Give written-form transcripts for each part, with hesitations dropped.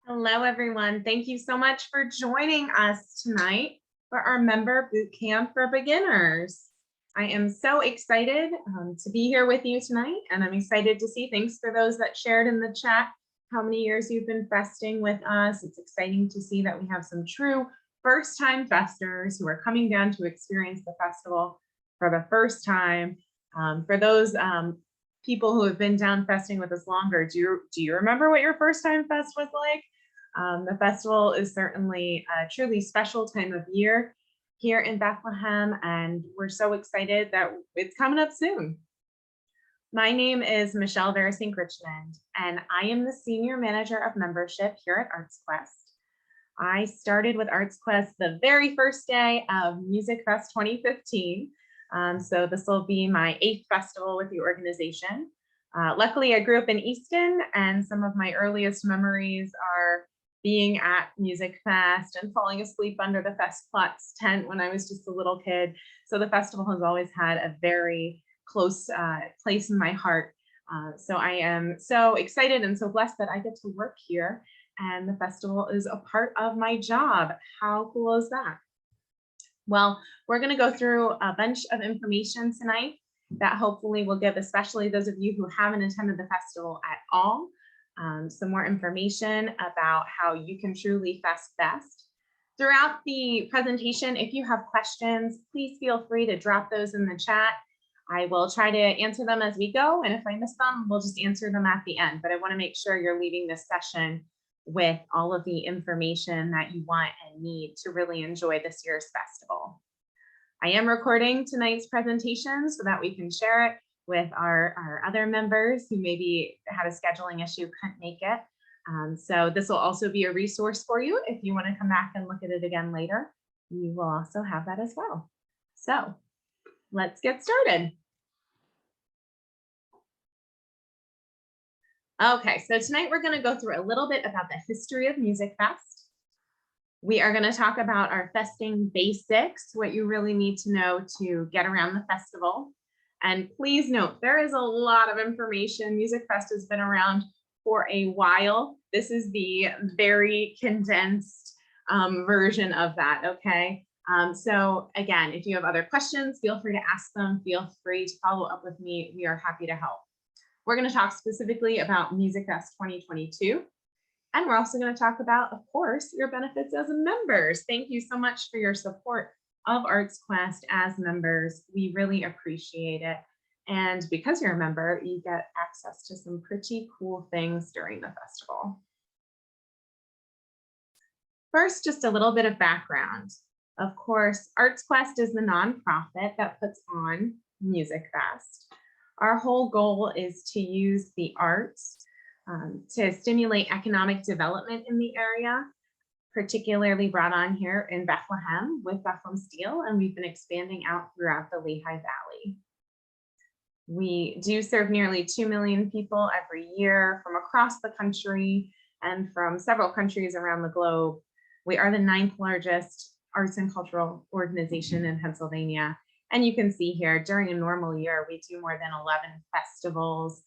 Hello, everyone. Thank you so much for joining us tonight for our member boot camp for beginners. I am so excited to be here with you tonight, and I'm excited to see. Thanks for those that shared in the chat how many years you've been festing with us. It's exciting to see that we have some true first-time festers who are coming down to experience the festival for the first time. For those people who have been down festing with us longer, do you remember what your first time fest was like? The festival is certainly a truly special time of year here in Bethlehem, and we're so excited that it's coming up soon. My name is Michelle Verasink Richmond, and I am the Senior Manager of Membership here at ArtsQuest. I started with ArtsQuest the very first day of Musikfest 2015, so this will be my 8th festival with the organization. Luckily, I grew up in Easton, and some of my earliest memories are being at Musikfest and falling asleep under the Festplatz tent when I was just a little kid. So the festival has always had a very close place in my heart. So I am so excited and so blessed that I get to work here, and the festival is a part of my job. How cool is that? Well, we're going to go through a bunch of information tonight that hopefully will give, especially those of you who haven't attended the festival at all, some more information about how you can truly fest best. Throughout the presentation, if you have questions, please feel free to drop those in the chat. I will try to answer them as we go, and if I miss them, we'll just answer them at the end. But I want to make sure you're leaving this session with all of the information that you want and need to really enjoy this year's festival. I am recording tonight's presentation so that we can share it with our other members who maybe had a scheduling issue, couldn't make it. So this will also be a resource for you if you want to come back and look at it again later. You will also have that as well. So let's get started. Okay, so tonight we're going to go through a little bit about the history of Musikfest. We are going to talk about our festing basics, what you really need to know to get around the festival. And please note, there is a lot of information. Musikfest has been around for a while. This is the very condensed version of that, okay? So again, if you have other questions, feel free to ask them. Feel free to follow up with me. We are happy to help. We're going to talk specifically about Musikfest 2022. And we're also going to talk about, of course, your benefits as members. Thank you so much for your support of ArtsQuest as members. We really appreciate it. And because you're a member, you get access to some pretty cool things during the festival. First, just a little bit of background. Of course, ArtsQuest is the nonprofit that puts on Musikfest. Our whole goal is to use the arts to stimulate economic development in the area, particularly brought on here in Bethlehem with Bethlehem Steel, and we've been expanding out throughout the Lehigh Valley. We do serve nearly 2 million people every year from across the country and from several countries around the globe. We are the 9th largest arts and cultural organization in Pennsylvania. And you can see here, during a normal year, we do more than 11 festivals.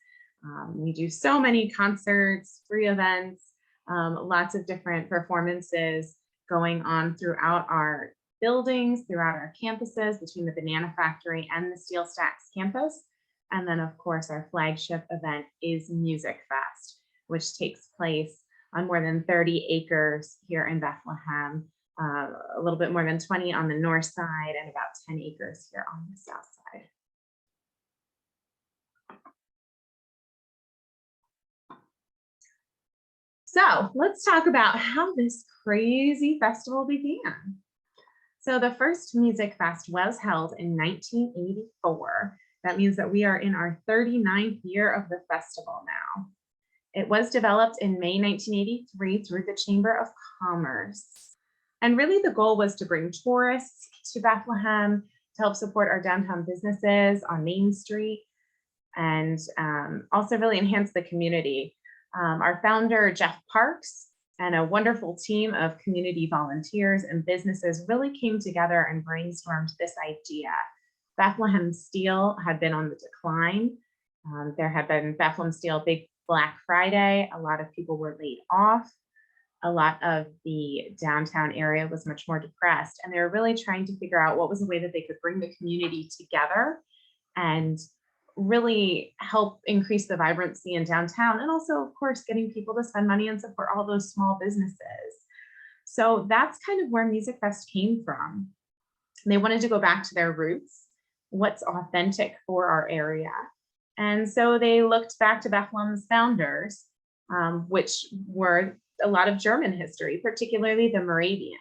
We do so many concerts, free events, lots of different performances going on throughout our buildings, throughout our campuses, between the Banana Factory and the Steel Stacks campus. And then, of course, our flagship event is Musikfest, which takes place on more than 30 acres here in Bethlehem, a little bit more than 20 on the north side and about 10 acres here on the south side. So let's talk about how this crazy festival began. So the first Musikfest was held in 1984. That means that we are in our 39th year of the festival now. It was developed in May 1983 through the Chamber of Commerce. And really the goal was to bring tourists to Bethlehem to help support our downtown businesses on Main Street and also really enhance the community. Our founder, Jeff Parks, and a wonderful team of community volunteers and businesses really came together and brainstormed this idea. Bethlehem Steel had been on the decline. There had been Bethlehem Steel Big Black Friday. A lot of people were laid off. a lot of the downtown area was much more depressed, and they were really trying to figure out what was a way that they could bring the community together and really help increase the vibrancy in downtown, and also, of course, getting people to spend money and support all those small businesses. So that's kind of where Musikfest came from. They wanted to go back to their roots, what's authentic for our area. And so they looked back to Bethlehem's founders, which were a lot of German history, particularly the Moravians.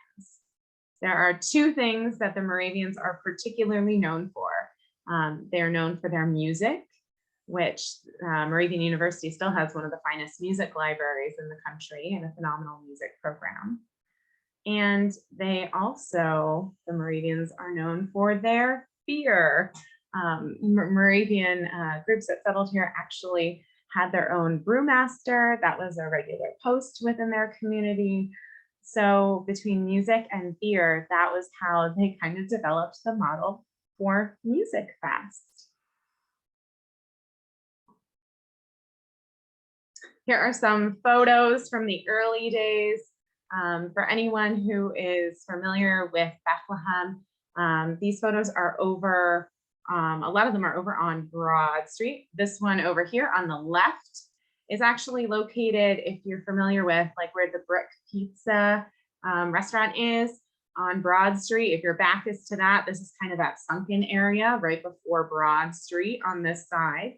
There are two things that the Moravians are particularly known for. They're known for their music, which Moravian University still has one of the finest music libraries in the country and a phenomenal music program. And they also, the Moravians, are known for their beer. Moravian groups that settled here actually had their own brewmaster. That was a regular post within their community. So between music and beer, that was how they kind of developed the model for Musikfest. Here are some photos from the early days. For anyone who is familiar with Bethlehem, these photos are over, a lot of them are over on Broad Street. This one over here on the left is actually located, if you're familiar with like where the Brick Pizza restaurant is on Broad Street. If your back is to that, this is kind of that sunken area right before Broad Street on this side.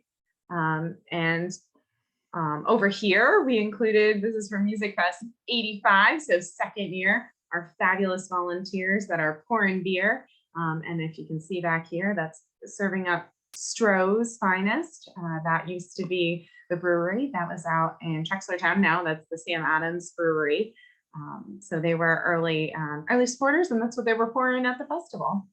Over here, we included, this is from Musikfest 85, so second year, our fabulous volunteers that are pouring beer. And if you can see back here, that's serving up Stroh's Finest. That used to be the brewery that was out in Trexlertown. Now that's the Sam Adams Brewery. So they were early supporters, and that's what they were pouring at the festival.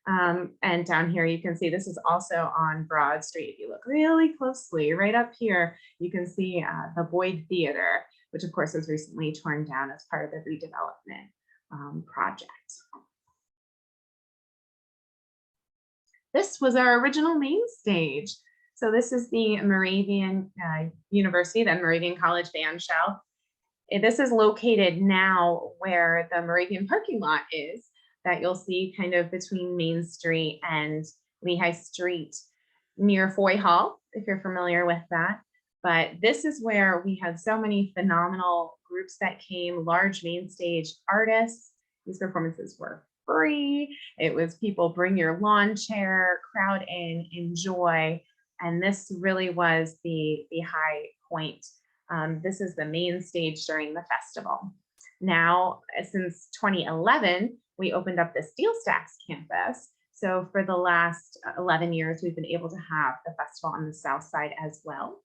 And down here, you can see this is also on Broad Street. If you look really closely, right up here, you can see the Boyd Theater, which of course was recently torn down as part of the redevelopment project. This was our original main stage. So this is the Moravian University, then Moravian College band shell. This is located now where the Moravian parking lot is, that you'll see kind of between Main Street and Lehigh Street near Foy Hall, if you're familiar with that. But this is where we had so many phenomenal groups that came, large main stage artists. These performances were free. It was people bring your lawn chair, crowd in, enjoy. And this really was the high point. This is the main stage during the festival. Now, since 2011, we opened up the Steel Stacks campus. So for the last 11 years, we've been able to have the festival on the south side as well.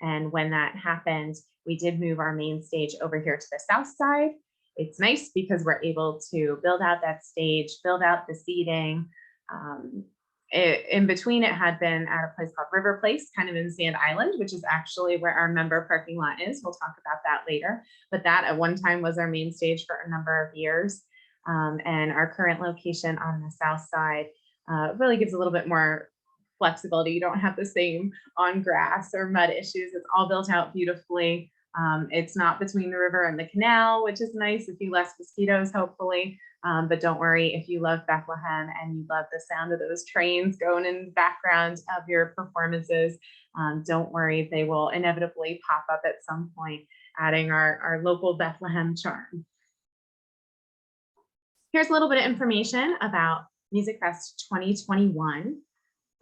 And when that happened, we did move our main stage over here to the south side. It's nice because we're able to build out that stage, build out the seating. In between, it had been at a place called River Place, kind of in Sand Island, which is actually where our member parking lot is. We'll talk about that later. But that at one time was our main stage for a number of years. And our current location on the south side really gives a little bit more flexibility. You don't have the same on grass or mud issues. It's all built out beautifully. It's not between the river and the canal, which is nice. A few less mosquitoes, hopefully. But don't worry, if you love Bethlehem and you love the sound of those trains going in the background of your performances, don't worry, they will inevitably pop up at some point, adding our local Bethlehem charm. Here's a little bit of information about Musikfest 2021.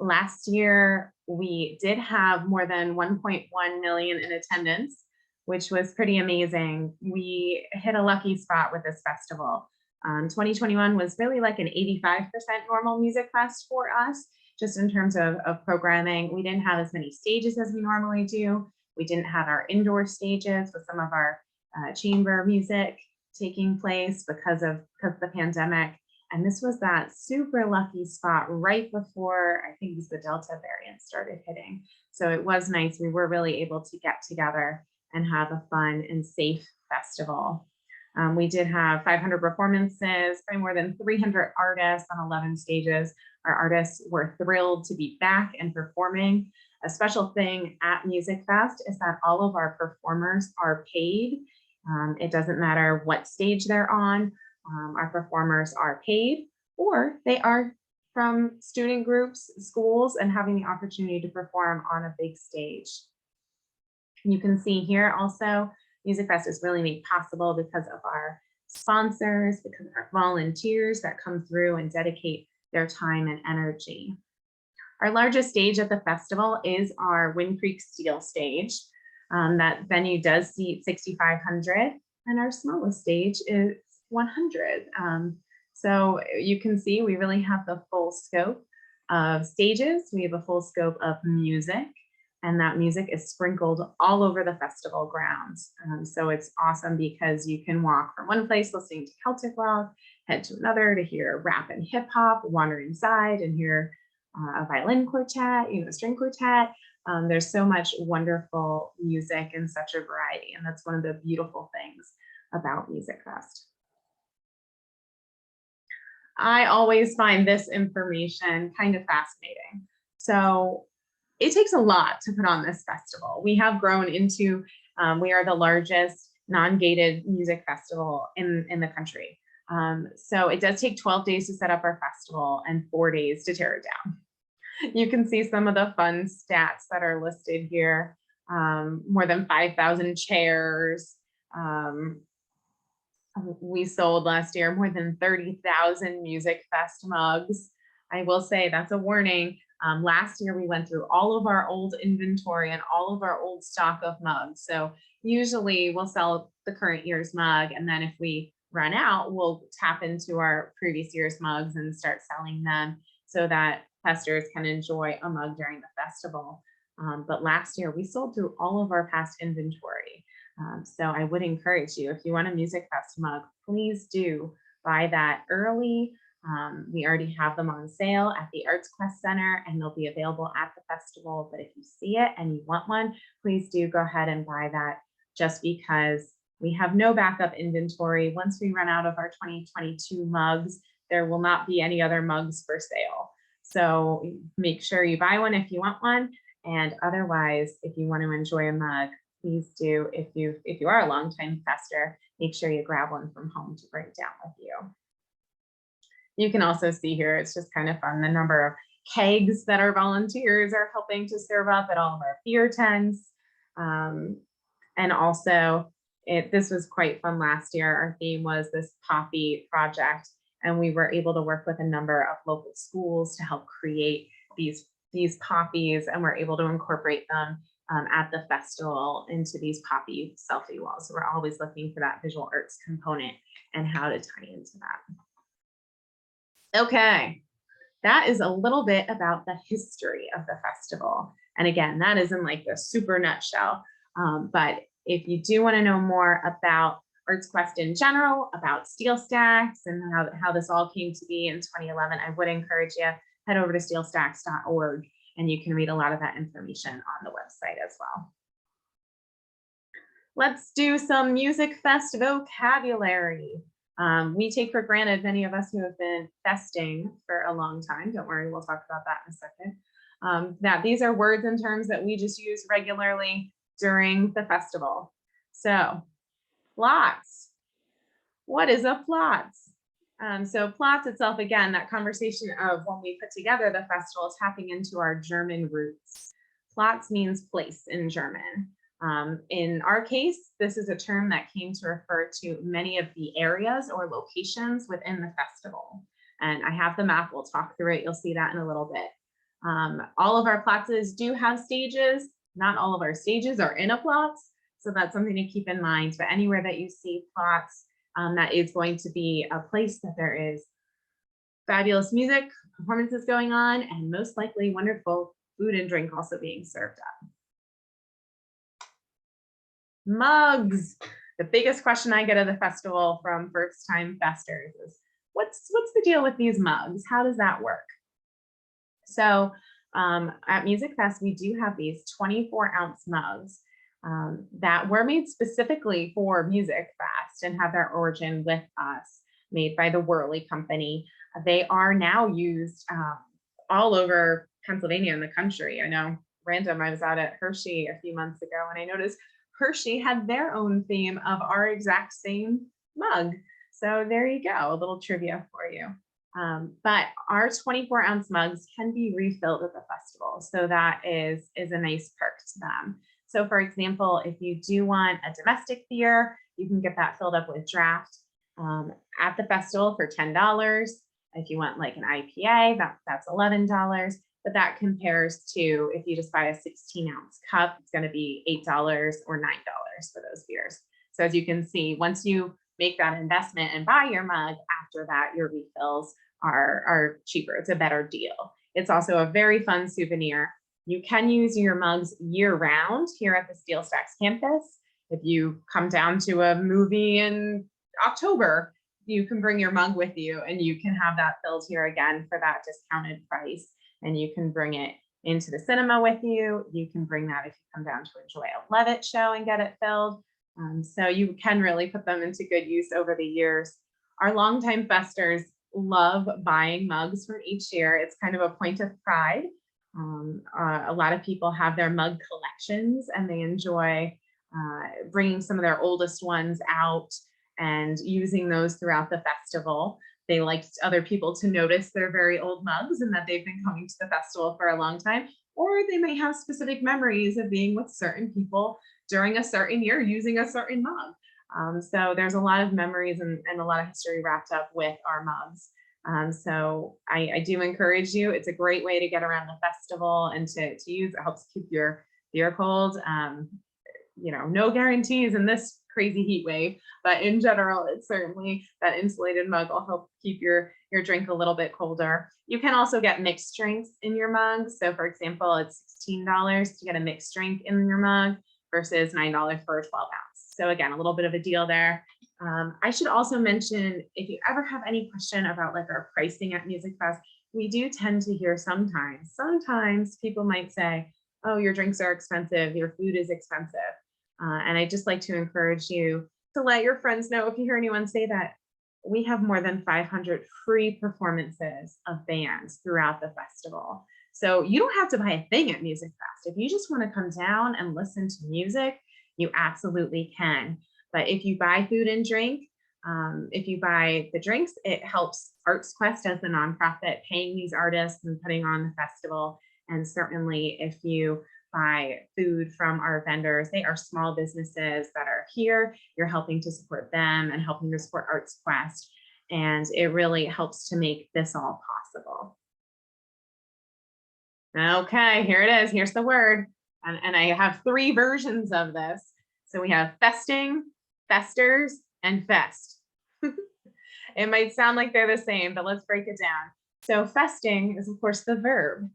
Last year, we did have more than 1.1 million in attendance, which was pretty amazing. We hit a lucky spot with this festival. 2021 was really like an 85% normal Musikfest for us, just in terms of programming. We didn't have as many stages as we normally do. We didn't have our indoor stages with some of our chamber music taking place because of the pandemic. And this was that super lucky spot right before, I think it was the Delta variant started hitting. So it was nice. We were really able to get together and have a fun and safe festival. We did have 500 performances by more than 300 artists on 11 stages. Our artists were thrilled to be back and performing. A special thing at Musikfest is that all of our performers are paid It doesn't matter what stage they're on. Our performers are paid, or they are from student groups, schools, and having the opportunity to perform on a big stage. You can see here also, Musikfest is really made possible because of our sponsors, because of our volunteers that come through and dedicate their time and energy. Our largest stage at the festival is our Wind Creek Steel stage. That venue does seat 6,500, and our smallest stage is 100. So you can see we really have the full scope of stages. We have a full scope of music, and that music is sprinkled all over the festival grounds. So it's awesome because you can walk from one place listening to Celtic rock, head to another to hear rap and hip hop, wander inside and hear a violin quartet, a string quartet. There's so much wonderful music and such a variety, and that's one of the beautiful things about Musikfest. I always find this information kind of fascinating. So it takes a lot to put on this festival. We have grown into, we are the largest non-gated music festival in the country. So it does take 12 days to set up our festival and 4 days to tear it down. You can see some of the fun stats that are listed here. More than 5,000 chairs. We sold last year more than 30,000 Musikfest mugs. I will say that's a warning. Last year we went through all of our old inventory and all of our old stock of mugs. So usually we'll sell the current year's mug, and then if we run out, we'll tap into our previous year's mugs and start selling them so that festers can enjoy a mug during the festival. But last year we sold through all of our past inventory. So I would encourage you, if you want a Musikfest mug, please do buy that early. We already have them on sale at the Arts Quest Center, and they'll be available at the festival. But if you see it and you want one, please do go ahead and buy that, just because we have no backup inventory. Once we run out of our 2022 mugs, there will not be any other mugs for sale. So make sure you buy one if you want one. And otherwise, if you want to enjoy a mug, please do. If you are a longtime fester, make sure you grab one from home to bring down with you. You can also see here, it's just kind of fun, the number of kegs that our volunteers are helping to serve up at all of our beer tents. And also, this was quite fun last year. Our theme was this poppy project, and we were able to work with a number of local schools to help create these poppies, and we're able to incorporate them at the festival into these poppy selfie walls. So we're always looking for that visual arts component and how to tie into that. Okay, that is a little bit about the history of the festival. And again, that is in like the super nutshell. But if you do want to know more about Arts Quest in general, about Steel Stacks and how this all came to be in 2011, I would encourage you, head over to steelstacks.org, and you can read a lot of that information on the website as well. Let's do some Musikfest vocabulary. We take for granted, many of us who have been festing for a long time, don't worry, we'll talk about that in a second, that these are words and terms that we just use regularly during the festival. So, plots. What is a plot? So plots itself, again, that conversation of when we put together the festival, is tapping into our German roots. Plots means place in German. In our case, this is a term that came to refer to many of the areas or locations within the festival. And I have the map, we'll talk through it, you'll see that in a little bit. All of our plazas do have stages. Not all of our stages are in a plot, so that's something to keep in mind. But anywhere that you see plots, that is going to be a place that there is fabulous music, performances going on, and most likely wonderful food and drink also being served up. Mugs. The biggest question I get at the festival from first-time festers is, what's the deal with these mugs? How does that work? So at Musikfest, we do have these 24-ounce mugs that were made specifically for Musikfest and have their origin with us, made by the Whirly Company. They are now used all over Pennsylvania and the country. I know, random, I was out at Hershey a few months ago and I noticed Hershey had their own theme of our exact same mug. So there you go, a little trivia for you. But our 24-ounce mugs can be refilled at the festival. So that is a nice perk to them. So for example, if you do want a domestic beer, you can get that filled up with draft at the festival for $10. If you want like an IPA, that's $11. But that compares to if you just buy a 16-ounce cup, it's going to be $8 or $9 for those beers. So as you can see, once you make that investment and buy your mug, after that, your refills are cheaper. It's a better deal. It's also a very fun souvenir. You can use your mugs year round here at the Steel Stacks campus. If you come down to a movie in October, you can bring your mug with you and you can have that filled here again for that discounted price. And you can bring it into the cinema with you. You can bring that if you come down to enjoy a Levitt show and get it filled. So you can really put them into good use over the years. Our longtime festers love buying mugs from each year. It's kind of a point of pride. A lot of people have their mug collections and they enjoy bringing some of their oldest ones out and using those throughout the festival. They like other people to notice their very old mugs and that they've been coming to the festival for a long time, or they may have specific memories of being with certain people during a certain year using a certain mug. So there's a lot of memories and a lot of history wrapped up with our mugs. So I do encourage you. It's a great way to get around the festival and to use. It helps keep your beer cold. No guarantees in this crazy heat wave, but in general, it's certainly that insulated mug will help keep your drink a little bit colder. You can also get mixed drinks in your mug. So for example, it's $16 to get a mixed drink in your mug versus $9 for a 12 ounce. So again, a little bit of a deal there. I should also mention, if you ever have any question about like our pricing at Musikfest, we do tend to hear sometimes people might say, oh, your drinks are expensive, your food is expensive. And I just like to encourage you to let your friends know, if you hear anyone say that, we have more than 500 free performances of bands throughout the festival. So you don't have to buy a thing at Musikfest. If you just want to come down and listen to music, you absolutely can. But if you buy food and drink, if you buy the drinks, it helps ArtsQuest as the nonprofit paying these artists and putting on the festival. And certainly if you buy food from our vendors, they are small businesses that are here. You're helping to support them and helping to support ArtsQuest. And it really helps to make this all possible. Okay, here it is. Here's the word. And I have 3 versions of this. So we have festing, festers, and fest. It might sound like they're the same, but let's break it down. So festing is, of course, the verb.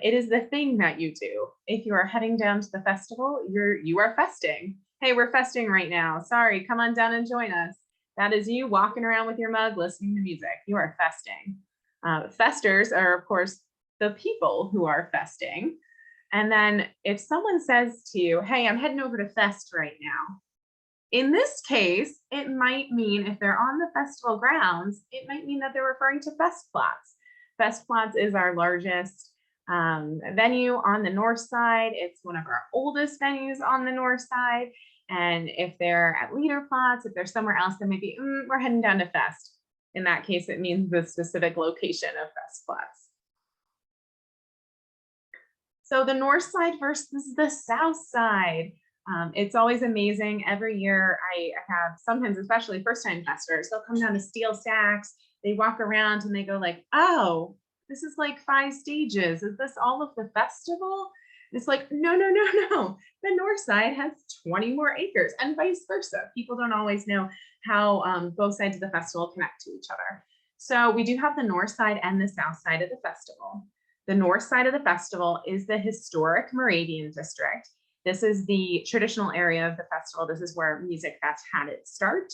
It is the thing that you do. If you are heading down to the festival, you are festing. Hey, we're festing right now. Sorry, come on down and join us. That is you walking around with your mug, listening to music. You are festing. Festers are, of course, the people who are festing. And then if someone says to you, hey, I'm heading over to fest right now. In this case, it might mean, if they're on the festival grounds, it might mean that they're referring to Festplatz. Festplatz is our largest venue on the north side. It's one of our oldest venues on the north side. And if they're at Liederplatz, if they're somewhere else, then maybe we're heading down to Fest. In that case, it means the specific location of Festplatz. So the north side versus the south side. It's always amazing. Every year I have, sometimes, especially first-time festers, they'll come down to Steel Stacks. They walk around and they go like, oh, this is like 5 stages. Is this all of the festival? It's like, no. The north side has 20 more acres and vice versa. People don't always know how both sides of the festival connect to each other. So we do have the north side and the south side of the festival. The north side of the festival is the historic Moravian district. This is the traditional area of the festival. This is where Musikfest had its start,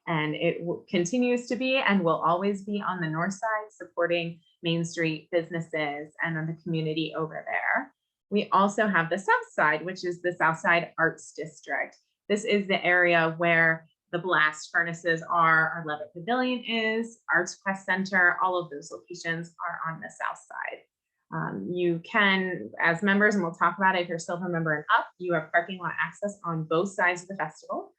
and it continues to be and will always be on the north side, supporting Main Street businesses and then the community over there. We also have the south side, which is the South Side Arts District. This is the area where the blast furnaces are, our Levitt Pavilion is, ArtsQuest Center, all of those locations are on the south side. You can, as members, and we'll talk about it, if you're silver member and up, you have parking lot access on both sides of the festival.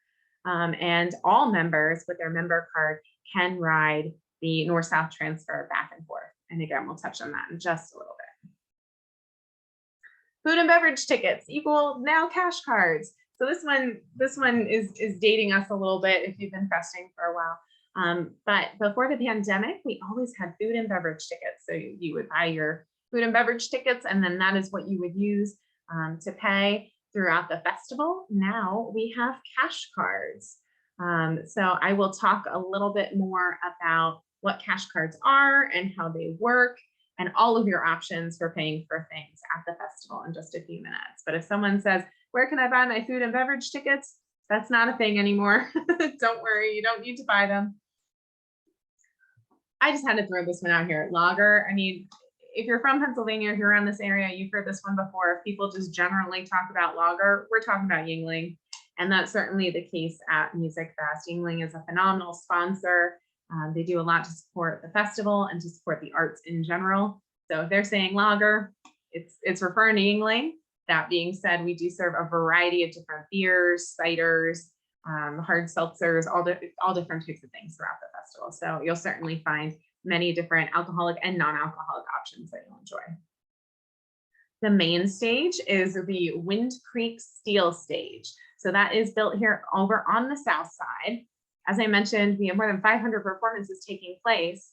And all members with their member card can ride the north-south transfer back and forth. And again, we'll touch on that in just a little bit. Food and beverage tickets equal now cash cards. So this one is dating us a little bit if you've been festing for a while. But before the pandemic, we always had food and beverage tickets. So you would buy your food and beverage tickets, and then that is what you would use to pay throughout the festival. Now we have cash cards. So I will talk a little bit more about what cash cards are and how they work and all of your options for paying for things at the festival in just a few minutes. But if someone says, where can I buy my food and beverage tickets? That's not a thing anymore. Don't worry, you don't need to buy them. I just had to throw this one out here. Lager, I mean, if you're from Pennsylvania, if you're around this area, you've heard this one before. If people just generally talk about lager, we're talking about Yuengling. And that's certainly the case at Musikfest. Yuengling is a phenomenal sponsor. They do a lot to support the festival and to support the arts in general. So if they're saying lager, it's referring to Yuengling. That being said, we do serve a variety of different beers, ciders, hard seltzers, all different types of things throughout the festival. So you'll certainly find many different alcoholic and non-alcoholic options that you'll enjoy. The main stage is the Wind Creek Steel Stage. So that is built here over on the south side. As I mentioned, we have more than 500 performances taking place.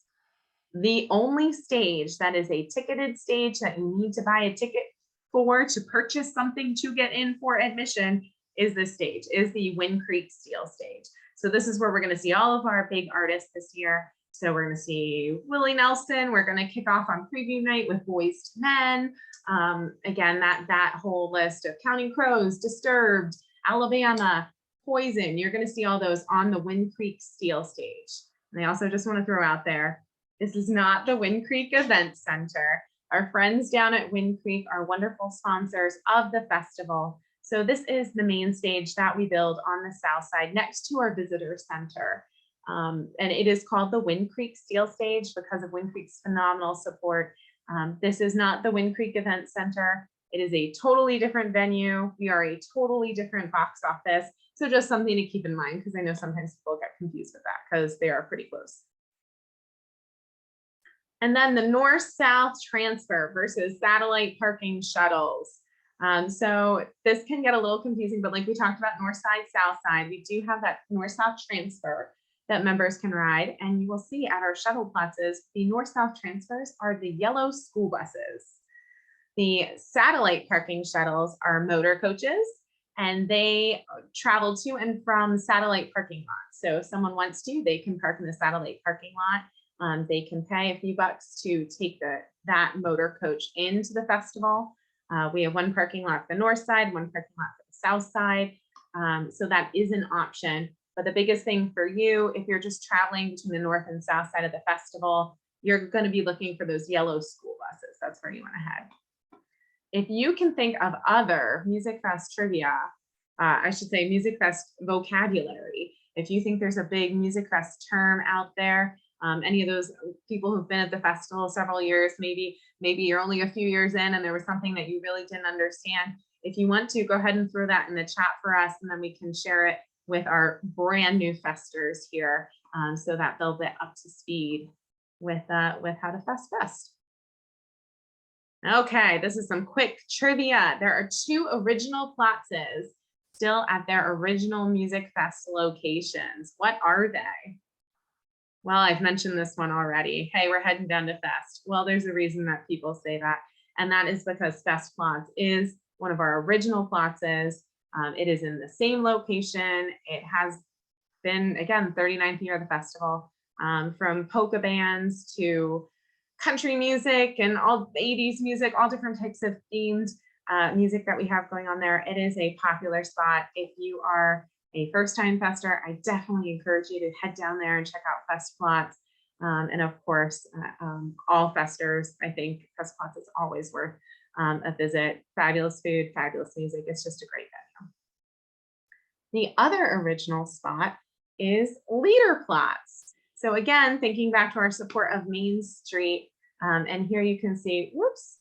The only stage that is a ticketed stage that you need to buy a ticket for to purchase something to get in for admission is this stage, is the Wind Creek Steel Stage. So this is where we're going to see all of our big artists this year. So we're going to see Willie Nelson. We're going to kick off on preview night with Boyz II Men. Again, that whole list of Counting Crows, Disturbed, Alabama, Poison. You're going to see all those on the Wind Creek Steel Stage. And I also just want to throw out there, this is not the Wind Creek Event Center. Our friends down at Wind Creek are wonderful sponsors of the festival. So this is the main stage that we build on the south side next to our visitor center. And it is called the Wind Creek Steel Stage because of Wind Creek's phenomenal support. This is not the Wind Creek Event Center. It is a totally different venue. We are a totally different box office. So just something to keep in mind, because I know sometimes people get confused with that because they are pretty close. And then the north-south transfer versus satellite parking shuttles. So this can get a little confusing, but like we talked about north side, south side, we do have that north-south transfer that members can ride. And you will see at our shuttle plazas, the north-south transfers are the yellow school buses. The satellite parking shuttles are motor coaches, and they travel to and from satellite parking lots. So if someone wants to, they can park in the satellite parking lot. They can pay a few bucks to take that motor coach into the festival. We have one parking lot for the north side, one parking lot for the south side. So that is an option. But the biggest thing for you, if you're just traveling between the north and south side of the festival, you're going to be looking for those yellow school buses. That's where you want to head. If you can think of other Musikfest trivia, I should say Musikfest vocabulary, if you think there's a big Musikfest term out there, any of those people who've been at the festival several years, maybe you're only a few years in and there was something that you really didn't understand. If you want to, go ahead and throw that in the chat for us, and then we can share it with our brand new festers here, so that they'll get up to speed with how to fest. Okay, this is some quick trivia. There are 2 original plazas still at their original Musikfest locations. What are they? Well, I've mentioned this one already. Hey, we're heading down to Fest. Well, there's a reason that people say that, and that is because Fest Platz is one of our original plazas. It is in the same location. It has been, again, 39th year of the festival, from polka bands to country music and all 80s music, all different types of themed music that we have going on there. It is a popular spot. If you are a first-time fester, I definitely encourage you to head down there and check out Fest Platz. And of course, all festers, I think Fest Platz is always worth a visit. Fabulous food, fabulous music. It's just a great venue. The other original spot is Liederplatz. So again, thinking back to our support of Main Street, and here you can see, whoops,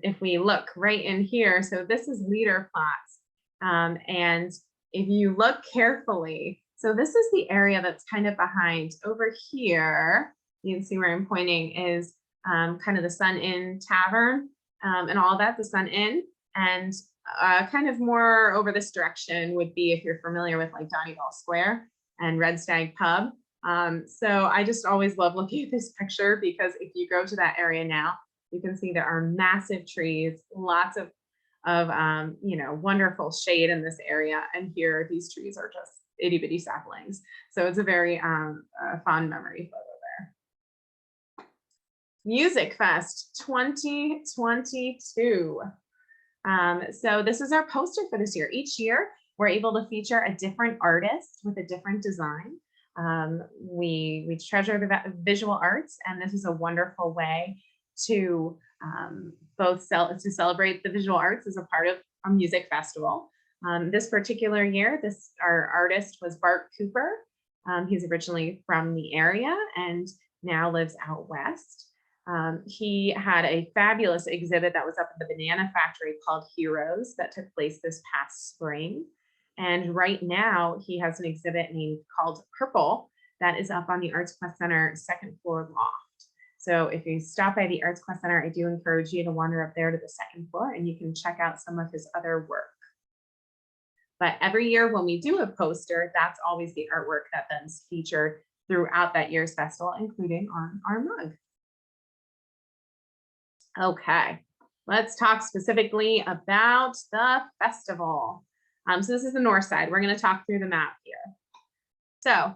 if we look right in here, so this is Liederplatz. And if you look carefully, so this is the area that's kind of behind over here. You can see where I'm pointing is kind of the Sun Inn Tavern and all that, the Sun Inn. And kind of more over this direction would be if you're familiar with like Donegal Square and Red Stag Pub. So I just always love looking at this picture because if you go to that area now, you can see there are massive trees, lots of you know, wonderful shade in this area. And here, these trees are just itty bitty saplings. So it's a very fond memory photo there. Musikfest 2022. So this is our poster for this year. Each year, we're able to feature a different artist with a different design. We treasure the visual arts, and this is a wonderful way to celebrate the visual arts as a part of a music festival. This particular year, our artist was Bart Cooper. He's originally from the area and now lives out west. He had a fabulous exhibit that was up at the Banana Factory called Heroes that took place this past spring. And right now he has an exhibit called Purple that is up on the Arts Quest Center second floor loft. So if you stop by the Arts Quest Center, I do encourage you to wander up there to the second floor and you can check out some of his other work. But every year when we do a poster, that's always the artwork that then is featured throughout that year's festival, including on our mug. Okay, let's talk specifically about the festival. So this is the north side. We're going to talk through the map here. So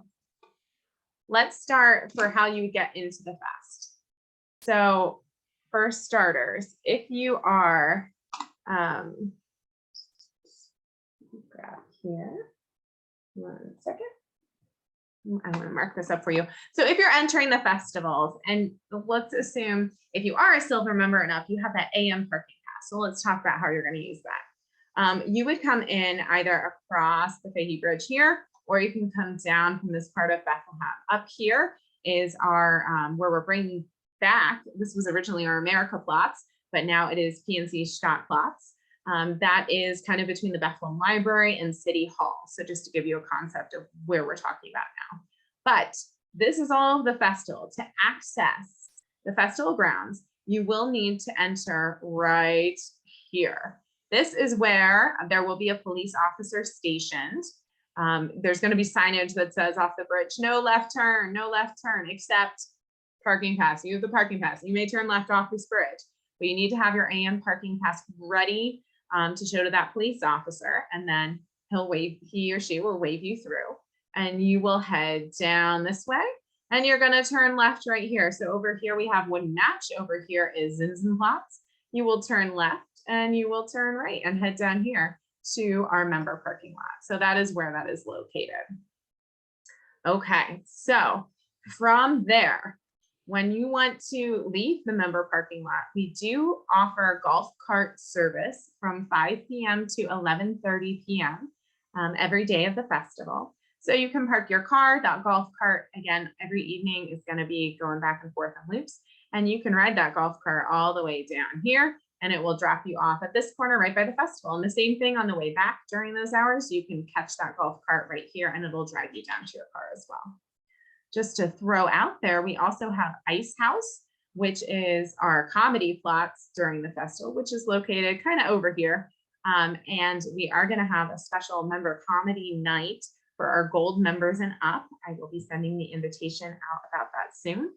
let's start for how you get into the fest. So for starters, if you are, grab here, 1 second. I want to mark this up for you. So if you're entering the festivals, and let's assume if you are a silver member enough, you have that AM parking pass. So let's talk about how you're going to use that. You would come in either across the Fahey Bridge here, or you can come down from this part of Bethlehem. Up here is our, where we're bringing back, this was originally our Amerikaplatz, but now it is PNC Stadtplatz. That is kind of between the Bethlehem Library and City Hall. So just to give you a concept of where we're talking about now. But this is all of the festival. To access the festival grounds, you will need to enter right here. This is where there will be a police officer stationed. There's going to be signage that says off the bridge, no left turn, except parking pass. You have the parking pass. You may turn left off this bridge, but you need to have your AM parking pass ready to show to that police officer, and then he or she will wave you through, and you will head down this way, and you're going to turn left right here. So over here we have Wooden Match. Over here is Zinsenplatz. You will turn left and you will turn right and head down here to our member parking lot. So that is where that is located. Okay, so from there, when you want to leave the member parking lot, we do offer golf cart service from 5 p.m. to 11:30 p.m. Every day of the festival. So you can park your car. That golf cart, again, every evening is going to be going back and forth on loops. And you can ride that golf cart all the way down here, and it will drop you off at this corner right by the festival. And the same thing on the way back during those hours, you can catch that golf cart right here and it'll drive you down to your car as well. Just to throw out there, we also have Ice House, which is our comedy plots during the festival, which is located kind of over here. And we are going to have a special member comedy night for our gold members and up. I will be sending the invitation out about that soon.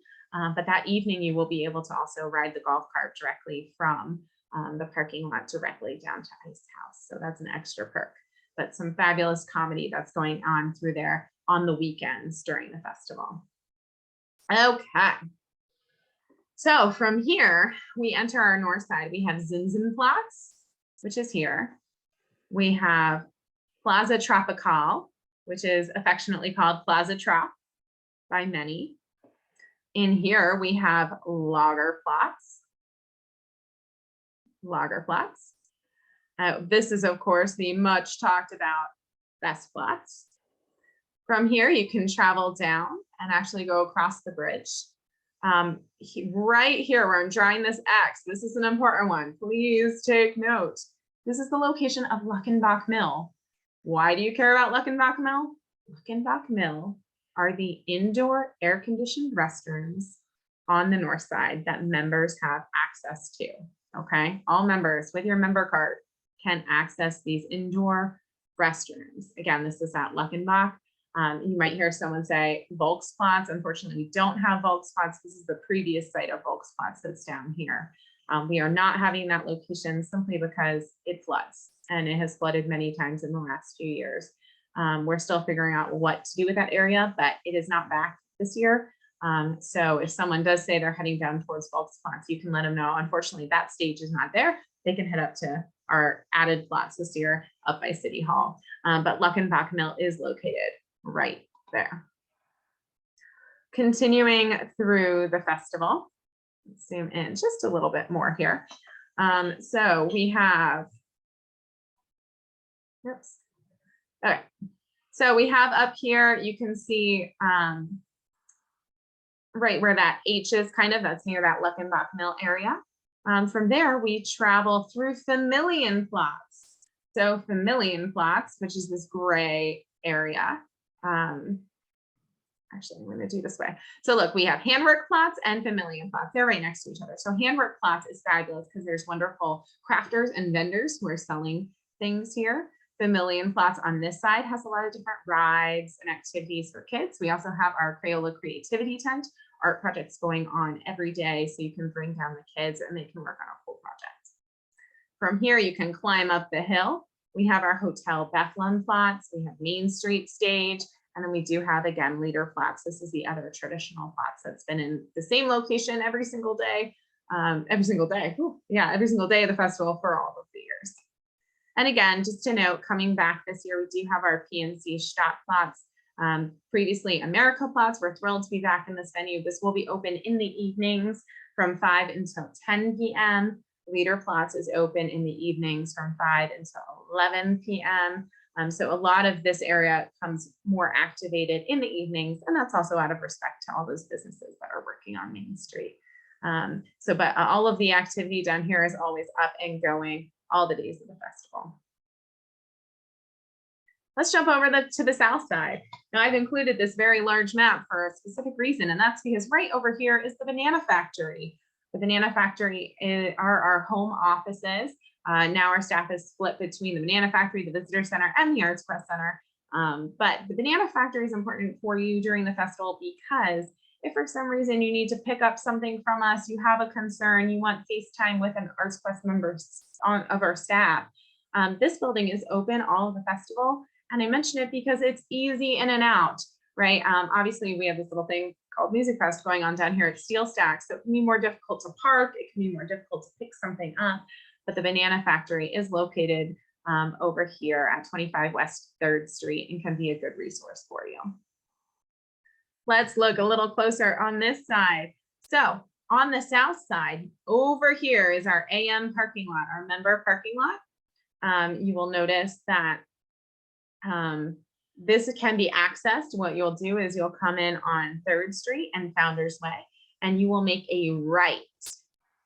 But that evening, you will be able to also ride the golf cart directly from the parking lot directly down to Ice House. So that's an extra perk, but some fabulous comedy that's going on through there on the weekends during the festival. Okay. So from here, we enter our north side. We have Zinsenplatz, which is here. We have Plaza Tropical, which is affectionately called Plaza Trop by many. In here, we have Lagerplatz. This is, of course, the much talked about Westplatz. From here, you can travel down and actually go across the bridge Right here where I'm drawing this X, this is an important one. Please take note. This is the location of Luckenbach Mill. Why do you care about Luckenbach Mill? Luckenbach Mill are the indoor air-conditioned restrooms on the north side that members have access to. Okay, all members with your member card can access these indoor restrooms. Again, this is at Luckenbach. You might hear someone say Volksplatz. Unfortunately, we don't have Volksplatz. This is the previous site of Volksplatz that's down here. We are not having that location simply because it floods, and it has flooded many times in the last few years. We're still figuring out what to do with that area, but it is not back this year. So if someone does say they're heading down towards Volksplatz, you can let them know. Unfortunately, that stage is not there. They can head up to our added plots this year up by City Hall. But Luckenbach Mill is located right there. Continuing through the festival, let's zoom in just a little bit more here. So we have, oops. Okay, so we have up here, you can see right where that H is kind of, that's near that Luckenbach Mill area. From there, we travel through Familienplatz. So Familienplatz, which is this gray area. Actually, I'm going to do this way. So look, we have Handwerkplatz and Familienplatz. They're right next to each other. So Handwerkplatz is fabulous because there's wonderful crafters and vendors who are selling things here. Familienplatz on this side has a lot of different rides and activities for kids. We also have our Crayola Creativity Tent, art projects going on every day, so you can bring down the kids and they can work on a cool project. From here, you can climb up the hill. We have our Hotel Bethlehemplatz, we have Main Street Stage, and then we do have, again, Liederplatz. This is the other traditional Platz that's been in the same location every single day. Every single day of the festival for all of the years. And again, just to note, coming back this year, we do have our PNC Stadtplatz, previously Amerikaplatz. We're thrilled to be back in this venue. This will be open in the evenings from 5 until 10 p.m. Liederplatz is open in the evenings from 5 until 11 p.m. So a lot of this area comes more activated in the evenings, and that's also out of respect to all those businesses that are working on Main Street. But all of the activity down here is always up and going all the days of the festival. Let's jump over to the south side. Now I've included this very large map for a specific reason, and that's because right over here is the Banana Factory. The Banana Factory are our home offices. Now our staff is split between the Banana Factory, the Visitor Center, and the Arts Quest Center. But the Banana Factory is important for you during the festival because if for some reason you need to pick up something from us, you have a concern, you want FaceTime with an Arts Quest member of our staff, this building is open all of the festival. And I mention it because it's easy in and out, right? Obviously, we have this little thing called Musikfest going on down here at Steel Stack, so it can be more difficult to park, it can be more difficult to pick something up, but the Banana Factory is located over here at 25 West 3rd Street and can be a good resource for you. Let's look a little closer on this side. So on the south side, over here is our AM parking lot, our member parking lot. You will notice that this can be accessed. What you'll do is you'll come in on 3rd Street and Founders Way, and you will make a right.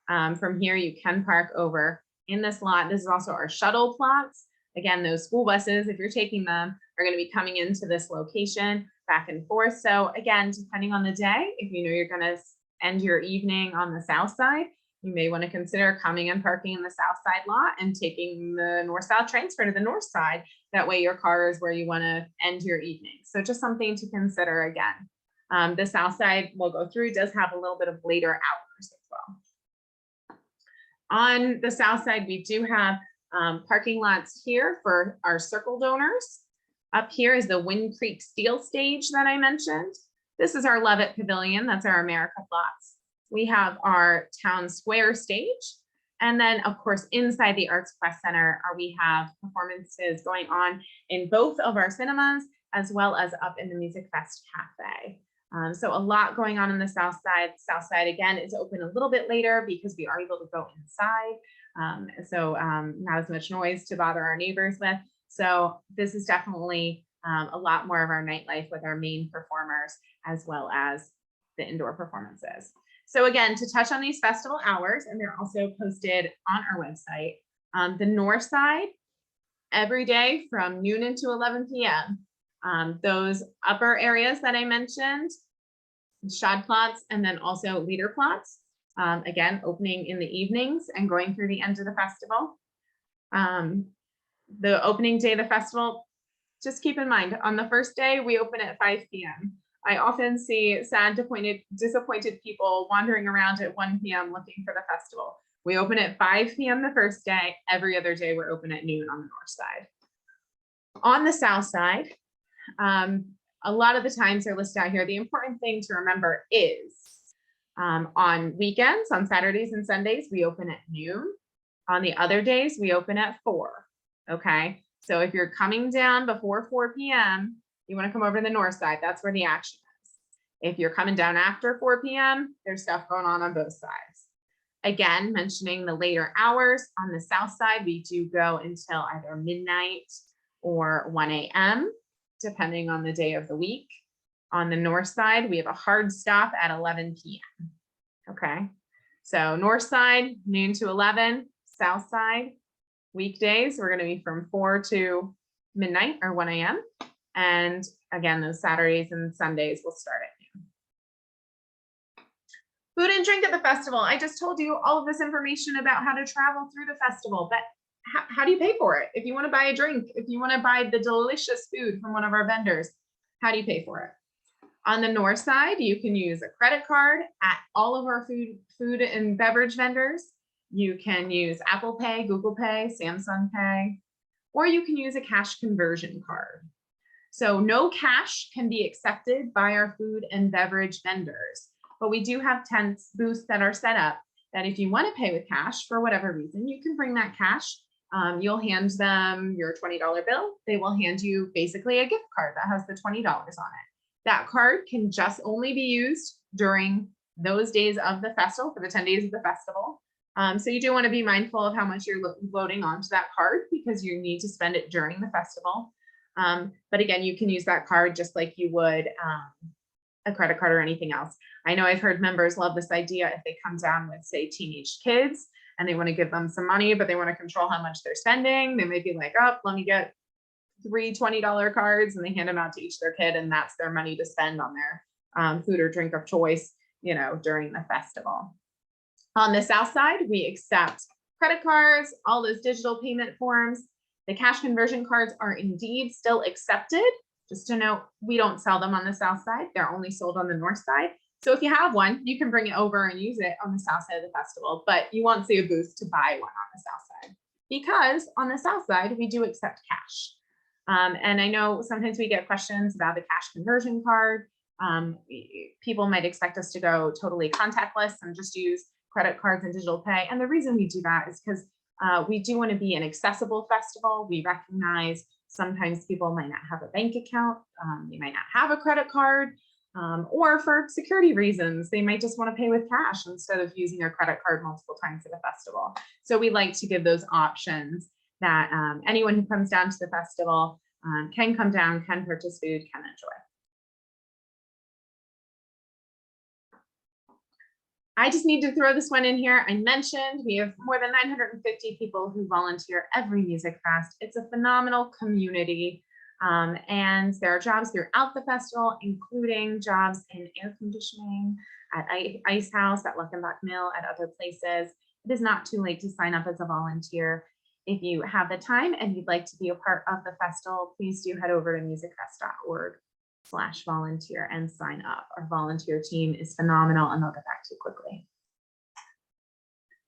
From here, you can park over in this lot. This is also our shuttle plots. Again, those school buses, if you're taking them, are going to be coming into this location back and forth. So again, depending on the day, if you know you're going to end your evening on the south side, you may want to consider coming and parking in the south side lot and taking the north-south transfer to the north side. That way your car is where you want to end your evening. So just something to consider again. The south side we'll go through does have a little bit of later hours as well. On the south side, we do have parking lots here for our circle donors. Up here is the Wind Creek Steel Stage that I mentioned. This is our Levitt Pavilion. That's our Amerikaplatz. We have our Town Square stage. And then, of course, inside the Arts Quest Center, we have performances going on in both of our cinemas, as well as up in the Musikfest Cafe. So a lot going on the south side. South side, again, is open a little bit later because we are able to go inside. Not as much noise to bother our neighbors with. So this is definitely a lot more of our nightlife with our main performers, as well as the indoor performances. So again, to touch on these festival hours, and they're also posted on our website, the north side, every day from noon until 11 p.m. Those upper areas that I mentioned, shad plots, and then also leader plots, again, opening in the evenings and going through the end of the festival. The opening day of the festival, just keep in mind, on the first day, we open at 5 p.m. I often see sad, disappointed people wandering around at 1 p.m. looking for the festival. We open at 5 p.m. the first day. Every other day, we're open at noon on the north side. On the south side, a lot of the times they're listed out here. The important thing to remember is on weekends, on Saturdays and Sundays, we open at noon. On the other days, we open at 4. Okay, so if you're coming down before 4 p.m., you want to come over to the north side. That's where the action is. If you're coming down after 4 p.m., there's stuff going on both sides. Again, mentioning the later hours, on the south side, we do go until either midnight or 1 a.m., depending on the day of the week. On the north side, we have a hard stop at 11 p.m. Okay, so north side, noon to 11, south side, weekdays, we're going to be from 4 to midnight or 1 a.m. And again, those Saturdays and Sundays will start at noon. Food and drink at the festival. I just told you all of this information about how to travel through the festival, but how do you pay for it? If you want to buy a drink, if you want to buy the delicious food from one of our vendors, how do you pay for it? On the north side, you can use a credit card at all of our food and beverage vendors. You can use Apple Pay, Google Pay, Samsung Pay, or you can use a cash conversion card. So no cash can be accepted by our food and beverage vendors, but we do have tents, booths that are set up that if you want to pay with cash for whatever reason, you can bring that cash. You'll hand them your $20 bill. They will hand you basically a gift card that has the $20 on it. That card can just only be used during those days of the festival, for the 10 days of the festival. So you do want to be mindful of how much you're loading onto that card because you need to spend it during the festival. But again, you can use that card just like you would a credit card or anything else. I know I've heard members love this idea if they come down with, say, teenage kids and they want to give them some money, but they want to control how much they're spending. They may be like, oh, let me get 3 $20 cards, and they hand them out to each their kid, and that's their money to spend on their food or drink of choice, you know, during the festival. On the south side, we accept credit cards, all those digital payment forms. The cash conversion cards are indeed still accepted. Just to note, we don't sell them on the south side. They're only sold on the north side. So if you have one, you can bring it over and use it on the south side of the festival, but you won't see a booth to buy one on the south side because on the south side, we do accept cash. And I know sometimes we get questions about the cash conversion card. People might expect us to go totally contactless and just use credit cards and digital pay. And the reason we do that is because we do want to be an accessible festival. We recognize sometimes people might not have a bank account. They might not have a credit card, or for security reasons, they might just want to pay with cash instead of using their credit card multiple times at a festival. So we like to give those options that anyone who comes down to the festival can come down, can purchase food, can enjoy. I just need to throw this one in here. I mentioned we have more than 950 people who volunteer every Musikfest. It's a phenomenal community, and there are jobs throughout the festival, including jobs in air conditioning, at Ice House, at Luckenbach Mill, at other places. It is not too late to sign up as a volunteer. If you have the time and you'd like to be a part of the festival, please do head over to musikfest.org/volunteer and sign up. Our volunteer team is phenomenal and they'll get back to you quickly.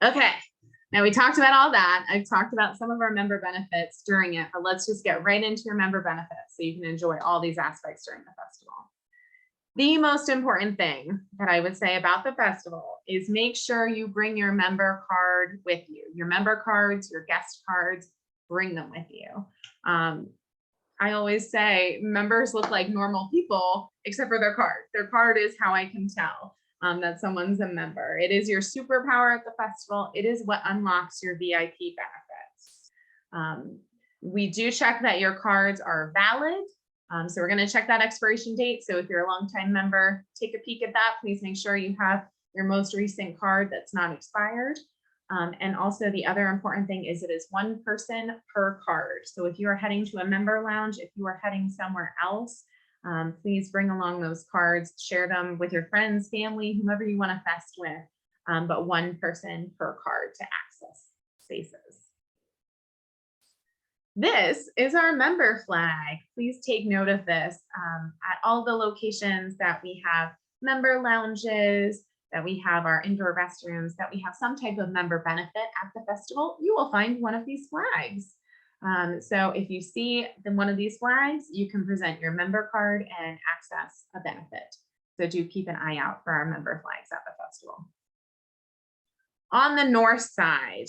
Okay, now we talked about all that. I've talked about some of our member benefits during it, but let's just get right into your member benefits so you can enjoy all these aspects during the festival. The most important thing that I would say about the festival is make sure you bring your member card with you. Your member cards, your guest cards, bring them with you. I always say members look like normal people, except for their card. Their card is how I can tell that someone's a member. It is your superpower at the festival. It is what unlocks your VIP benefits. We do check that your cards are valid So we're going to check that expiration date. So if you're a longtime member, take a peek at that. Please make sure you have your most recent card that's not expired. And also the other important thing is it is one person per card. So if you are heading to a member lounge, if you are heading somewhere else, please bring along those cards, share them with your friends, family, whomever you want to fest with, but one person per card to access spaces. This is our member flag. Please take note of this. At all the locations that we have member lounges, that we have our indoor restrooms, that we have some type of member benefit at the festival, you will find one of these flags. So if you see one of these flags, you can present your member card and access a benefit. So do keep an eye out for our member flags at the festival. On the north side,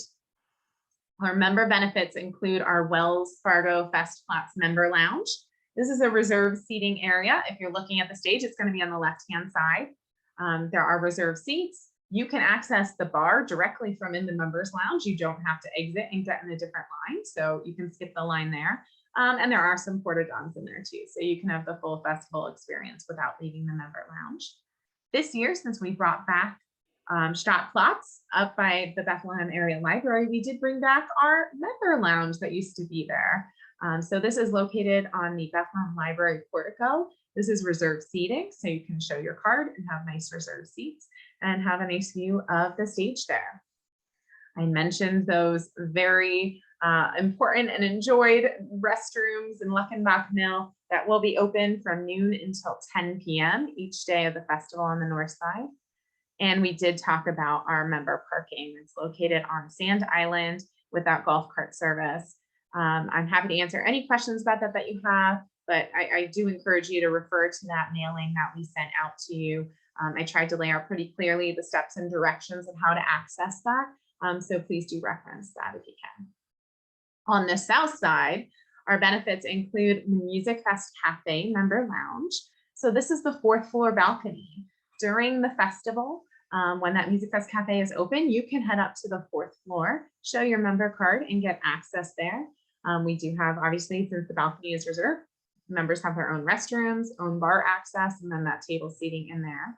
our member benefits include our Wells Fargo Fest Flats member lounge. This is a reserved seating area. If you're looking at the stage, it's going to be on the left-hand side. There are reserved seats. You can access the bar directly from in the members lounge. You don't have to exit and get in a different line, so you can skip the line there. And there are some porta-johns in there too, so you can have the full festival experience without leaving the member lounge. This year, since we brought back shot plots up by the Bethlehem Area Library, we did bring back our member lounge that used to be there. So this is located on the Bethlehem Library portico. This is reserved seating, so you can show your card and have nice reserved seats and have a nice view of the stage there. I mentioned those very important and enjoyed restrooms in Luckenbach Mill that will be open from noon until 10 p.m. each day of the festival on the north side. And we did talk about our member parking. It's located on Sand Island without golf cart service. I'm happy to answer any questions about that you have, but I do encourage you to refer to that mailing that we sent out to you. I tried to lay out pretty clearly the steps and directions of how to access that. So please do reference that if you can. On the south side, our benefits include the Musikfest Cafe member lounge. So this is the 4th floor balcony. During the festival, when that Musikfest Cafe is open, you can head up to the 4th floor, show your member card and get access there. We do have, obviously, since the balcony is reserved, members have their own restrooms, own bar access, and then that table seating in there.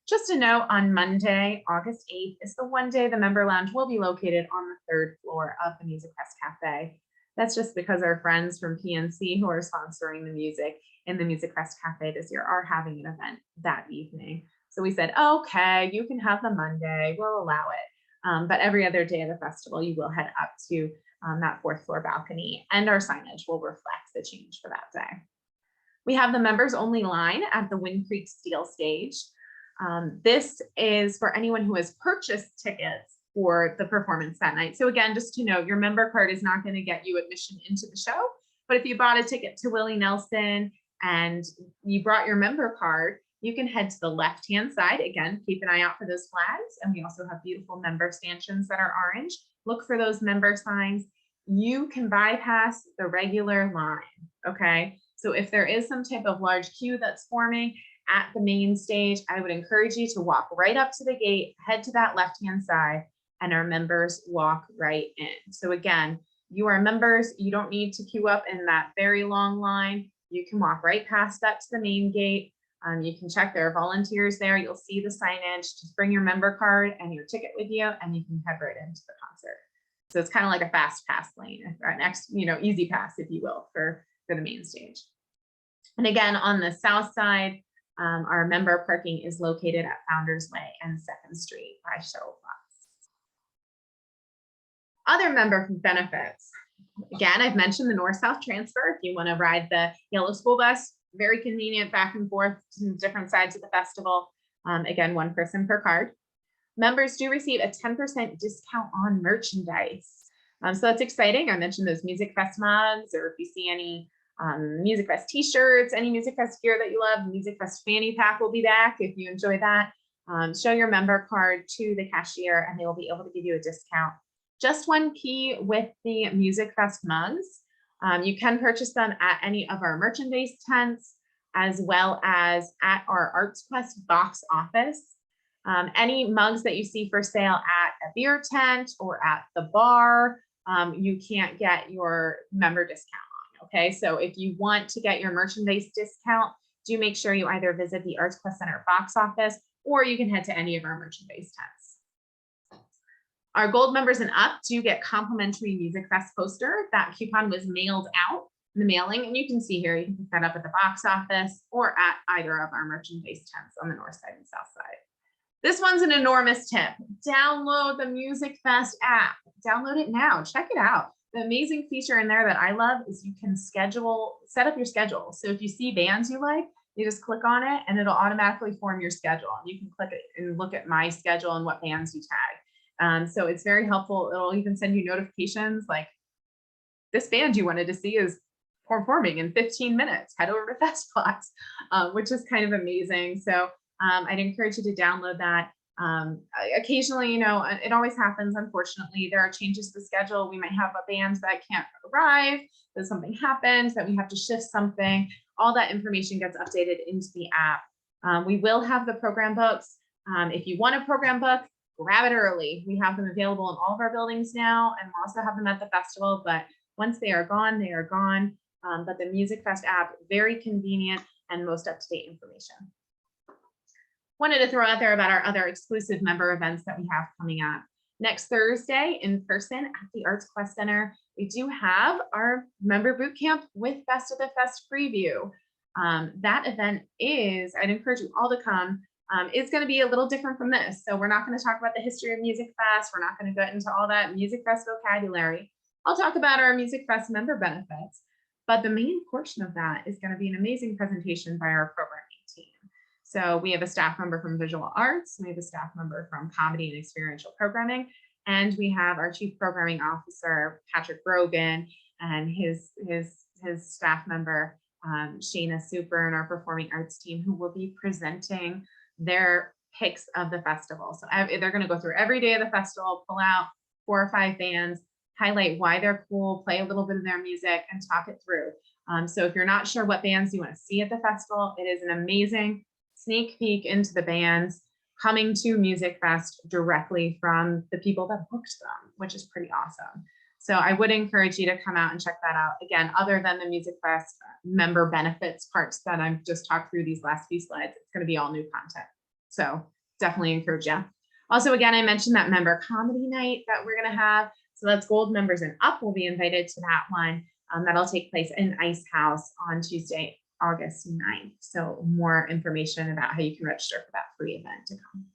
Just a note, on Monday, August 8th is the one day the member lounge will be located on the 3rd floor of the Musikfest Cafe. That's just because our friends from PNC who are sponsoring the music in the Musikfest Cafe this year are having an event that evening. So we said, okay, you can have the Monday, we'll allow it. But every other day of the festival, you will head up to that 4th floor balcony, and our signage will reflect the change for that day. We have the members only line at the Wind Creek Steel Stage. This is for anyone who has purchased tickets for the performance that night. So again, just to note, your member card is not going to get you admission into the show, but if you bought a ticket to Willie Nelson and you brought your member card, you can head to the left-hand side. Again, keep an eye out for those flags. And we also have beautiful member stanchions that are orange. Look for those member signs. You can bypass the regular line, okay? So if there is some type of large queue that's forming at the main stage, I would encourage you to walk right up to the gate, head to that left-hand side, and our members walk right in. So again, you are members, you don't need to queue up in that very long line. You can walk right past that to the main gate. You can check, there are volunteers there. You'll see the signage. Just bring your member card and your ticket with you, and you can head right into the concert. So it's kind of like a fast pass lane, or an easy pass, if you will, for the main stage. And again, on the south side, our member parking is located at Founders Way and 2nd Street by shuttle bus. Other member benefits. Again, I've mentioned the north-south transfer. If you want to ride the yellow school bus, very convenient back and forth to different sides of the festival. Again, one person per card. Members do receive a 10% discount on merchandise. So that's exciting. I mentioned those Musikfest mugs, or if you see any Musikfest t-shirts, any Musikfest gear that you love, Musikfest fanny pack will be back if you enjoy that. Show your member card to the cashier and they will be able to give you a discount. Just one key with the Musikfest mugs. You can purchase them at any of our merchandise tents, as well as at our Arts Quest box office. Any mugs that you see for sale at a beer tent or at the bar, you can't get your member discount Okay, so if you want to get your merchandise discount, do make sure you either visit the Arts Quest Center box office, or you can head to any of our merchandise tents. Our gold members and up do get complimentary Musikfest poster. That coupon was mailed out in the mailing, and you can see here, you can pick that up at the box office or at either of our merchandise tents on the north side and south side. This one's an enormous tip. Download the Musikfest app. Download it now. Check it out. The amazing feature in there that I love is you can set up your schedule. So if you see bands you like, you just click on it and it'll automatically form your schedule. You can click it and look at my schedule and what bands you tag. So it's very helpful. It'll even send you notifications like this band you wanted to see is performing in 15 minutes. Head over to Festplots, which is kind of amazing. So I'd encourage you to download that. Occasionally, it always happens, unfortunately, there are changes to the schedule. We might have a band that can't arrive, that something happens, that we have to shift something. All that information gets updated into the app. We will have the program books. If you want a program book, grab it early. We have them available in all of our buildings now, and we'll also have them at the festival, but once they are gone, they are gone. But the Musikfest app, very convenient and most up-to-date information. Wanted to throw out there about our other exclusive member events that we have coming up. Next Thursday in person at the Arts Quest Center, we do have our member boot camp with Best of the Fest preview. That event I'd encourage you all to come. It's going to be a little different from this. So we're not going to talk about the history of Musikfest. We're not going to get into all that Musikfest vocabulary. I'll talk about our Musikfest member benefits, but the main portion of that is going to be an amazing presentation by our programming team. So we have a staff member from visual arts, we have a staff member from comedy and experiential programming, and we have our chief programming officer, Patrick Brogan, and his staff member, Shayna Super, and our performing arts team, who will be presenting their picks of the festival. So they're going to go through every day of the festival, pull out 4 or 5 bands, highlight why they're cool, play a little bit of their music, and talk it through. So if you're not sure what bands you want to see at the festival, it is an amazing sneak peek into the bands coming to Musikfest directly from the people that booked them, which is pretty awesome. So I would encourage you to come out and check that out. Again, other than the Musikfest member benefits parts that I've just talked through these last few slides, it's going to be all new content. So definitely encourage you. Also, again, I mentioned that member comedy night that we're going to have. So that's gold members and up will be invited to that one. That'll take place in Ice House on Tuesday, August 9th. So more information about how you can register for that free event to come.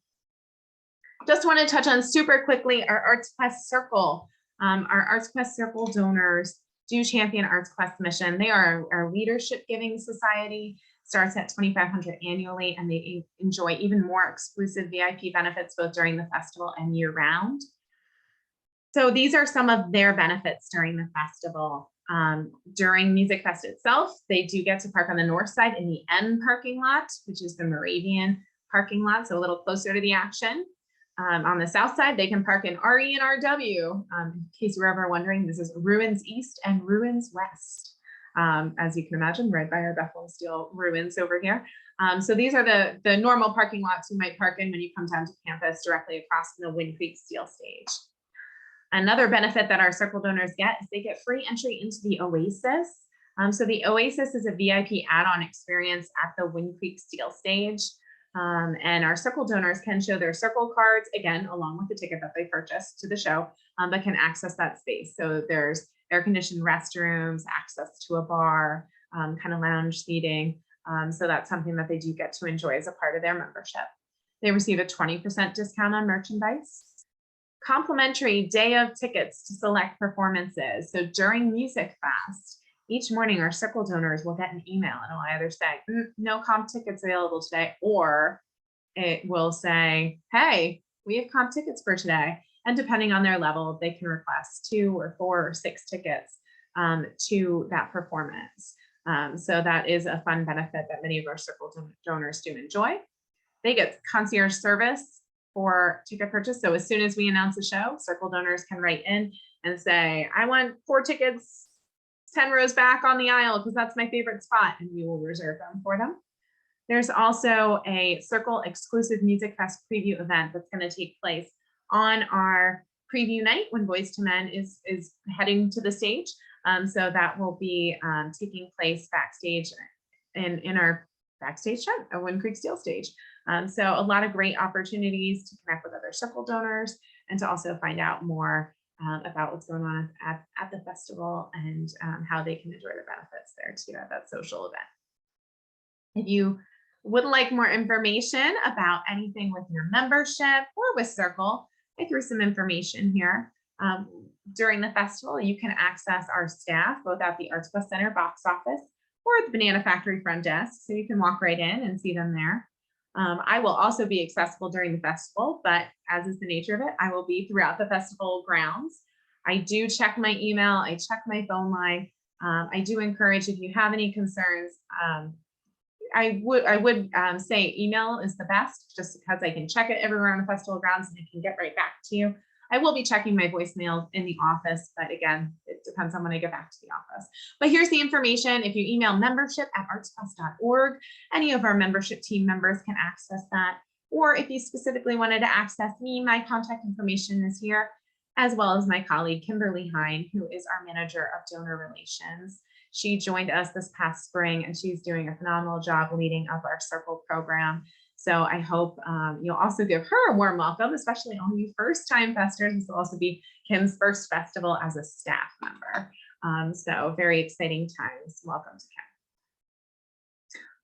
Just want to touch on super quickly our Arts Quest Circle. Our Arts Quest Circle donors do champion Arts Quest mission. They are our leadership giving society, starts at $2,500 annually, and they enjoy even more exclusive VIP benefits both during the festival and year round. So these are some of their benefits during the festival. During Musikfest itself, they do get to park on the north side in the N parking lot, which is the Moravian parking lot, so a little closer to the action. On the south side, they can park in RE and RW. In case you were ever wondering, this is Ruins East and Ruins West. As you can imagine, right by our Bethlehem Steel ruins over here. So these are the normal parking lots you might park in when you come down to campus directly across from the Wind Creek Steel stage. Another benefit that our Circle donors get is they get free entry into the Oasis. So the Oasis is a VIP add-on experience at the Wind Creek Steel stage. And our Circle donors can show their Circle cards, again, along with the ticket that they purchased to the show, but can access that space. So there's air-conditioned restrooms, access to a bar, kind of lounge seating. So that's something that they do get to enjoy as a part of their membership. They receive a 20% discount on merchandise. Complimentary day of tickets to select performances. So during Musikfest, each morning our Circle donors will get an email and it'll either say, no comp tickets available today, or it will say, hey, we have comp tickets for today. And depending on their level, they can request 2 or 4 or 6 tickets to that performance. So that is a fun benefit that many of our Circle donors do enjoy. They get concierge service for ticket purchase. So as soon as we announce a show, Circle donors can write in and say, I want 4 tickets, 10 rows back on the aisle, because that's my favorite spot, and we will reserve them for them. There's also a Circle exclusive Musikfest preview event that's going to take place on our preview night when Boyz II Men is heading to the stage. So that will be taking place backstage in our backstage tent at Wind Creek Steel Stage. So a lot of great opportunities to connect with other circle donors and to also find out more about what's going on at the festival and how they can enjoy the benefits there too at that social event. If you would like more information about anything with your membership or with Circle, I threw some information here. During the festival, you can access our staff both at the Arts Quest Center box office or at the Banana Factory front desk, so you can walk right in and see them there. I will also be accessible during the festival, but as is the nature of it, I will be throughout the festival grounds. I do check my email, I check my phone line. I do encourage, if you have any concerns, I would say email is the best, just because I can check it everywhere on the festival grounds and I can get right back to you. I will be checking my voicemail in the office, but again, it depends on when I get back to the office. But here's the information. If you email membership@artsquest.org, any of our membership team members can access that. Or if you specifically wanted to access me, my contact information is here, as well as my colleague, Kimberly Hine, who is our manager of donor relations. She joined us this past spring and she's doing a phenomenal job leading up our Circle program. So I hope you'll also give her a warm welcome, especially all you first-time festers. This will also be Kim's first festival as a staff member. So very exciting times. Welcome to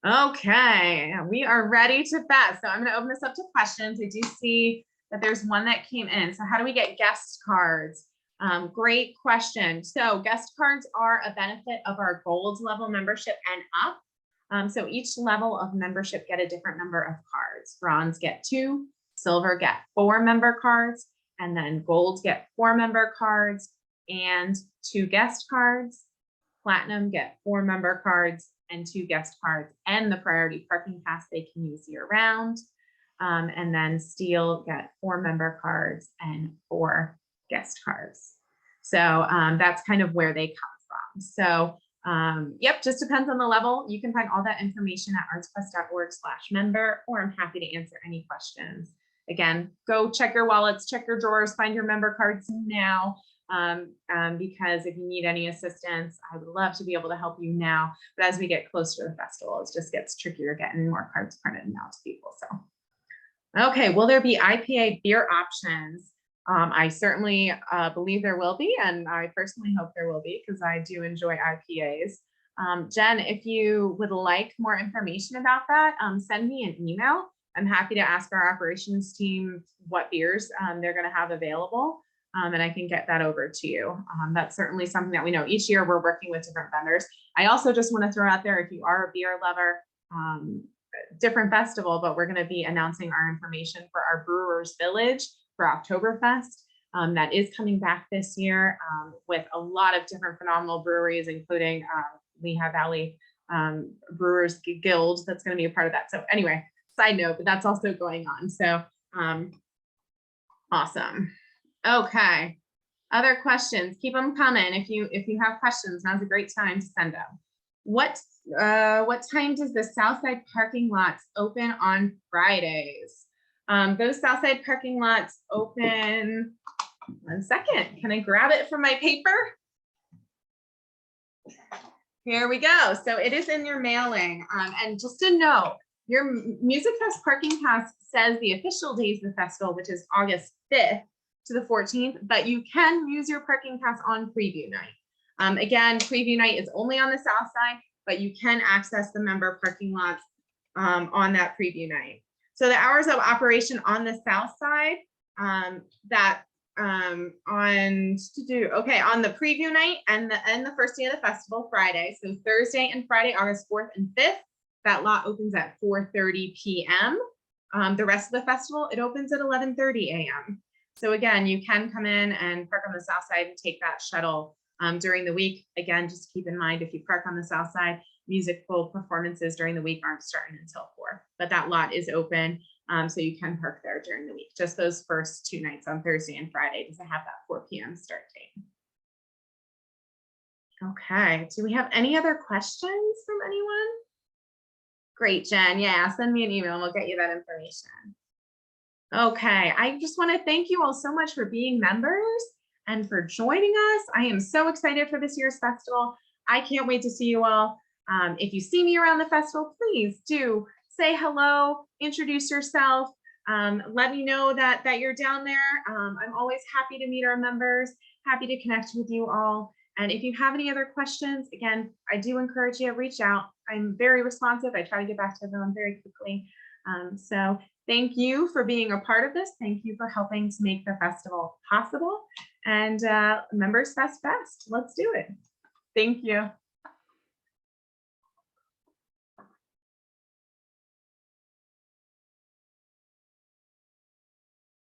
Kim. Okay, we are ready to fest. So I'm going to open this up to questions. I do see that there's one that came in. So how do we get guest cards? Great question. So guest cards are a benefit of our gold level membership and up. So each level of membership get a different number of cards. Bronze get 2, silver get 4 member cards, and then gold get 4 member cards and 2 guest cards. Platinum get 4 member cards and 2 guest cards and the priority parking pass they can use year round. And then steel get 4 member cards and 4 guest cards. So that's kind of where they come from. So yep, just depends on the level. You can find all that information at artsquest.org/member, or I'm happy to answer any questions. Again, go check your wallets, check your drawers, find your member cards now, because if you need any assistance, I would love to be able to help you now. But as we get closer to the festival, it just gets trickier getting more cards printed out to people. So, okay, will there be IPA beer options? I certainly believe there will be, and I personally hope there will be because I do enjoy IPAs. Jen, if you would like more information about that, send me an email. I'm happy to ask our operations team what beers they're going to have available, and I can get that over to you. That's certainly something that we know. Each year we're working with different vendors. I also just want to throw out there, if you are a beer lover, different festival, but we're going to be announcing our information for our Brewers Village for Oktoberfest. That is coming back this year with a lot of different phenomenal breweries, including Lehigh Valley Brewers Guild. That's going to be a part of that. So anyway, side note, but that's also going on. So awesome. Okay. Other questions? Keep them coming. If you have questions, now's a great time to send them. What time does the Southside parking lots open on Fridays? Those Southside parking lots open, 1 second, can I grab it from my paper? Here we go. So it is in your mailing. And just to know, your Musikfest parking pass says the official days of the festival, which is August 5th to the 14th, but you can use your parking pass on preview night. Again, preview night is only on the south side, but you can access the member parking lots on that preview night. So the hours of operation on the south side, on the preview night and the first day of the festival, Friday. So Thursday and Friday, August 4th and 5th, that lot opens at 4:30 p.m. The rest of the festival, it opens at 11:30 a.m. So again, you can come in and park on the south side and take that shuttle during the week. Again, just keep in mind, if you park on the south side, musical performances during the week aren't starting until 4, but that lot is open. So you can park there during the week. Just those first 2 nights on Thursday and Friday does it have that 4 p.m. start date. Okay, do we have any other questions from anyone? Great, Jen. Yeah, send me an email and we'll get you that information. Okay, I just want to thank you all so much for being members and for joining us. I am so excited for this year's festival. I can't wait to see you all. If you see me around the festival, please do say hello, introduce yourself. Let me know that you're down there. I'm always happy to meet our members, happy to connect with you all. And if you have any other questions, again, I do encourage you to reach out. I'm very responsive. I try to get back to everyone very quickly. So thank you for being a part of this. Thank you for helping to make the festival possible. And Members Fest Fest, let's do it. Thank you.